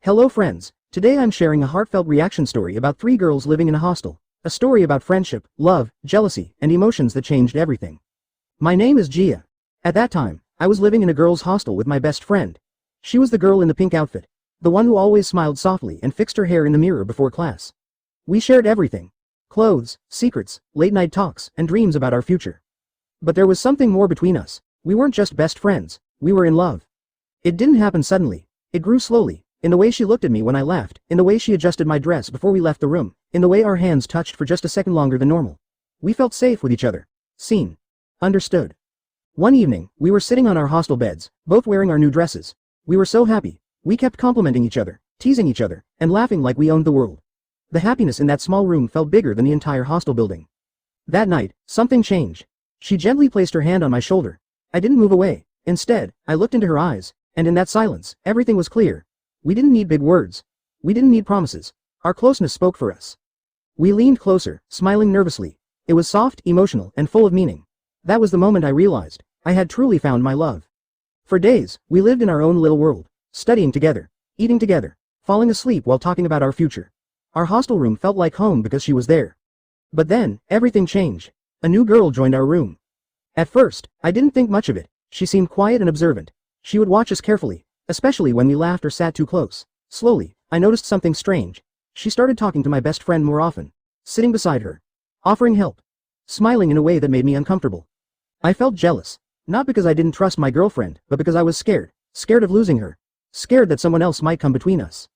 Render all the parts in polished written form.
Hello friends, today I'm sharing a heartfelt reaction story about three girls living in a hostel. A story about friendship, love, jealousy, and emotions that changed everything. My name is Gia. At that time, I was living in a girls' hostel with my best friend. She was the girl in the pink outfit, the one who always smiled softly and fixed her hair in the mirror before class. We shared everything. Clothes, secrets, late-night talks, and dreams about our future. But there was something more between us. We weren't just best friends, we were in love. It didn't happen suddenly. It grew slowly. In the way she looked at me when I laughed, in the way she adjusted my dress before we left the room, in the way our hands touched for just a second longer than normal. We felt safe with each other. Seen. Understood. One evening, we were sitting on our hostel beds, both wearing our new dresses. We were so happy. We kept complimenting each other, teasing each other, and laughing like we owned the world. The happiness in that small room felt bigger than the entire hostel building. That night, something changed. She gently placed her hand on my shoulder. I didn't move away. Instead, I looked into her eyes, and in that silence, everything was clear. We didn't need big words. We didn't need promises. Our closeness spoke for us. We leaned closer, smiling nervously. It was soft, emotional, and full of meaning. That was the moment I realized I had truly found my love. For days, we lived in our own little world, studying together, eating together, falling asleep while talking about our future. Our hostel room felt like home because she was there. But then, everything changed. A new girl joined our room. At first, I didn't think much of it. She seemed quiet and observant. She would watch us carefully, especially when we laughed or sat too close. Slowly, I noticed something strange. She started talking to my best friend more often, sitting beside her, offering help, smiling in a way that made me uncomfortable. I felt jealous, not because I didn't trust my girlfriend, but because I was scared of losing her, scared that someone else might come between us.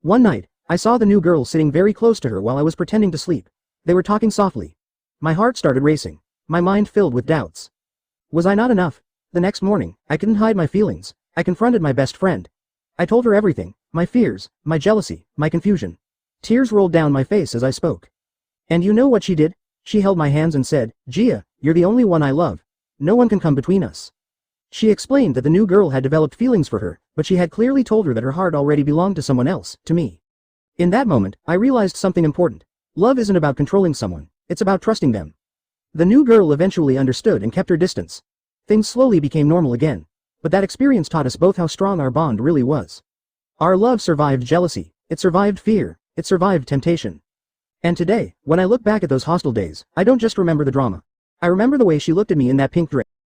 One night, I saw the new girl sitting very close to her while I was pretending to sleep. They were talking softly. My heart started racing, my mind filled with doubts. Was I not enough? The next morning, I couldn't hide my feelings. I confronted my best friend. I told her everything, my fears, my jealousy, my confusion. Tears rolled down my face as I spoke. And you know what she did? She held my hands and said, "Gia, you're the only one I love. No one can come between us." She explained that the new girl had developed feelings for her, but she had clearly told her that her heart already belonged to someone else, to me. In that moment, I realized something important. Love isn't about controlling someone, it's about trusting them. The new girl eventually understood and kept her distance. Things slowly became normal again. But that experience taught us both how strong our bond really was. Our love survived jealousy, it survived fear, it survived temptation. And today, when I look back at those hostel days, I don't just remember the drama. I remember the way she looked at me in that pink dress.